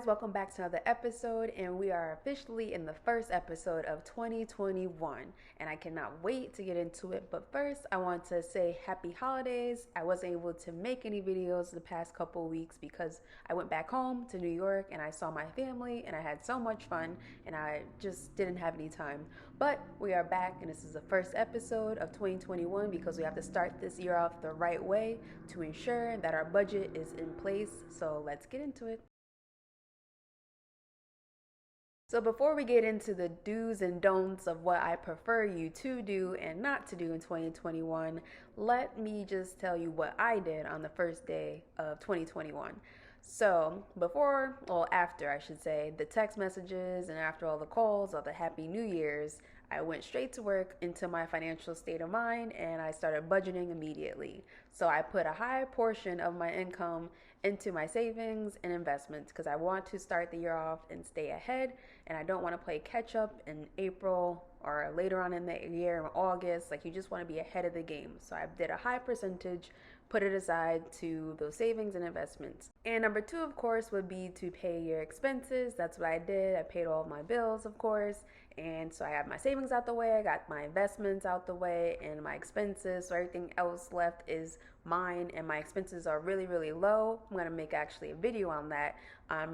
guys, welcome back to another episode, and we are officially in the first episode of 2021, and I cannot wait to get into it. But first, I want to say happy holidays. I wasn't able to make any videos the past couple weeks because I went back home to New York and I saw my family and I had so much fun and I just didn't have any time. But we are back, and this is the first episode of 2021 because we have to start this year off the right way to ensure that our budget is in place. So let's get into it. So before we get into the do's and don'ts of what I prefer you to do and not to do in 2021, let me just tell you what I did on the first day of 2021. So after I should say, the text messages and after all the calls of the Happy New Year's, I went straight to work into my financial state of mind and I started budgeting immediately. So I put a high portion of my income into my savings and investments because I want to start the year off and stay ahead, and I don't want to play catch up in April or later on in the year in August. Like, you just want to be ahead of the game. So I did a high percentage, put it aside to those savings and investments. And number two, of course, would be to pay your expenses. That's what I did. I paid all of my bills, of course. And so I have my savings out the way, I got my investments out the way, and my expenses. So everything else left is mine, and my expenses are really, really low. I'm going to make actually a video on that,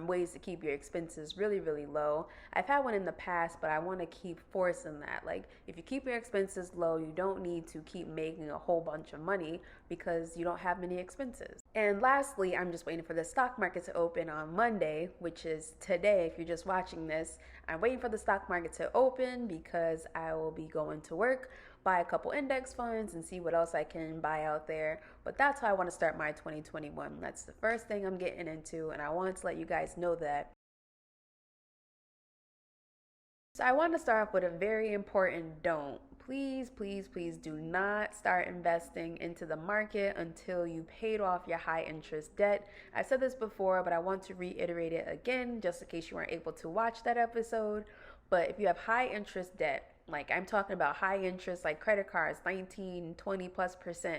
ways to keep your expenses really, really low. I've had one in the past, but I want to keep forcing that. Like, if you keep your expenses low, you don't need to keep making a whole bunch of money because you don't have many expenses. And lastly, I'm just waiting for the stock market to open on Monday, which is today if you're just watching this. I'm waiting for the stock market to open because I will be going to work, buy a couple index funds and see what else I can buy out there. But that's how I want to start my 2021. That's the first thing I'm getting into, and I want to let you guys know that. So I want to start off with a very important don't. Please, please, please do not start investing into the market until you paid off your high interest debt. I said this before, but I want to reiterate it again just in case you weren't able to watch that episode. But if you have high interest debt, like I'm talking about high interest like credit cards, 19, 20+%.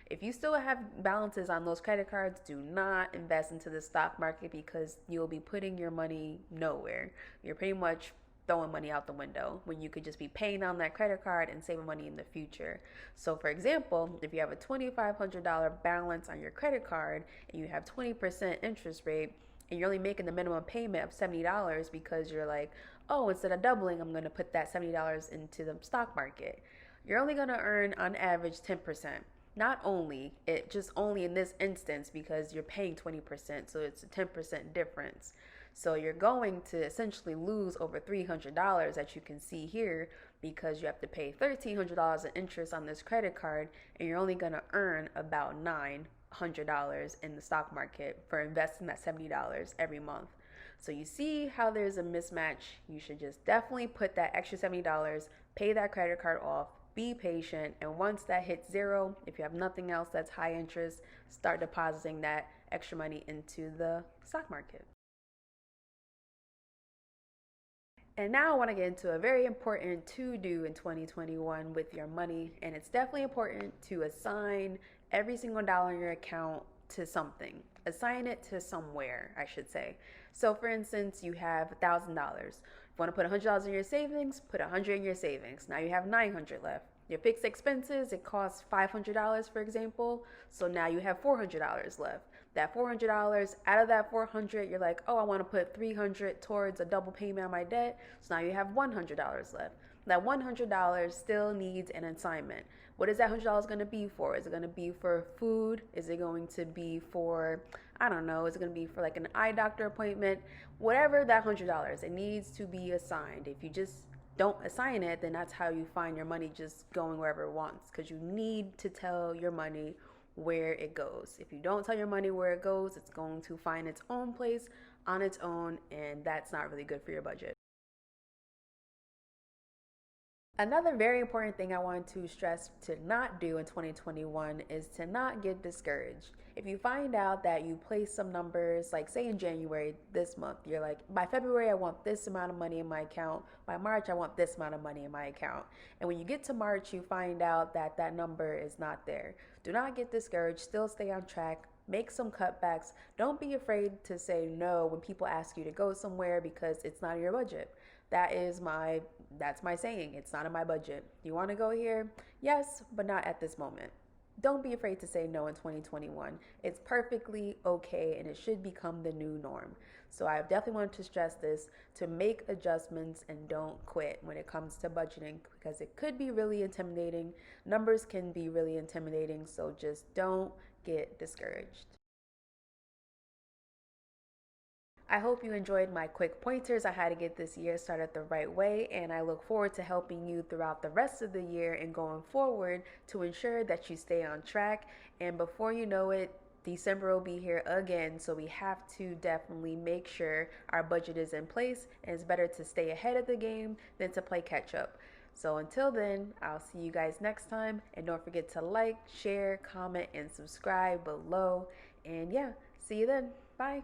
If you still have balances on those credit cards, do not invest into the stock market because you'll be putting your money nowhere. You're pretty much throwing money out the window when you could just be paying on that credit card and saving money in the future. So for example, if you have a $2,500 balance on your credit card and you have 20% interest rate and you're only making the minimum payment of $70 because you're like, oh, instead of doubling, I'm going to put that $70 into the stock market. You're only going to earn on average 10%. Not only, it just only in this instance because you're paying 20%, so it's a 10% difference. So you're going to essentially lose over $300 that you can see here because you have to pay $1,300 in interest on this credit card and you're only going to earn about $900 in the stock market for investing that $70 every month. So you see how there's a mismatch. You should just definitely put that extra $70, pay that credit card off, be patient, and once that hits zero, if you have nothing else that's high interest, start depositing that extra money into the stock market. And now I want to get into a very important to-do in 2021 with your money, and it's definitely important to assign every single dollar in your account to something. Assign it to somewhere, I should say. So for instance, you have $1,000. If you want to put $100 in your savings, put $100 in your savings. Now you have $900 left. Your fixed expenses, it costs $500, for example. So now you have $400 left. That $400, out of that $400, you're like, oh, I want to put $300 towards a double payment on my debt. So now you have $100 left. That $100 still needs an assignment. What is that $100 going to be for? Is it going to be for food? Is it going to be for, I don't know, is it going to be for like an eye doctor appointment? Whatever that $100, it needs to be assigned. If you just don't assign it, then that's how you find your money just going wherever it wants, because you need to tell your money where it goes. If you don't tell your money where it goes, it's going to find its own place on its own, and that's not really good for your budget. Another very important thing I want to stress to not do in 2021 is to not get discouraged. If you find out that you place some numbers, like say in January this month, you're like, by February I want this amount of money in my account, by March I want this amount of money in my account. And when you get to March, you find out that that number is not there. Do not get discouraged, still stay on track. Make some cutbacks. Don't be afraid to say no when people ask you to go somewhere because it's not in your budget. That is my that's my saying. It's not in my budget. You want to go here? Yes, but not at this moment. Don't be afraid to say no in 2021. It's perfectly okay and it should become the new norm. So I definitely want to stress this, to make adjustments and don't quit when it comes to budgeting, because it could be really intimidating. Numbers can be really intimidating, so just don't get discouraged. I hope you enjoyed my quick pointers on how to get this year started the right way, and I look forward to helping you throughout the rest of the year and going forward to ensure that you stay on track. And before you know it, December will be here again, so we have to definitely make sure our budget is in place, and it's better to stay ahead of the game than to play catch up. So until then, I'll see you guys next time, and don't forget to like, share, comment, and subscribe below. And yeah, see you then. Bye.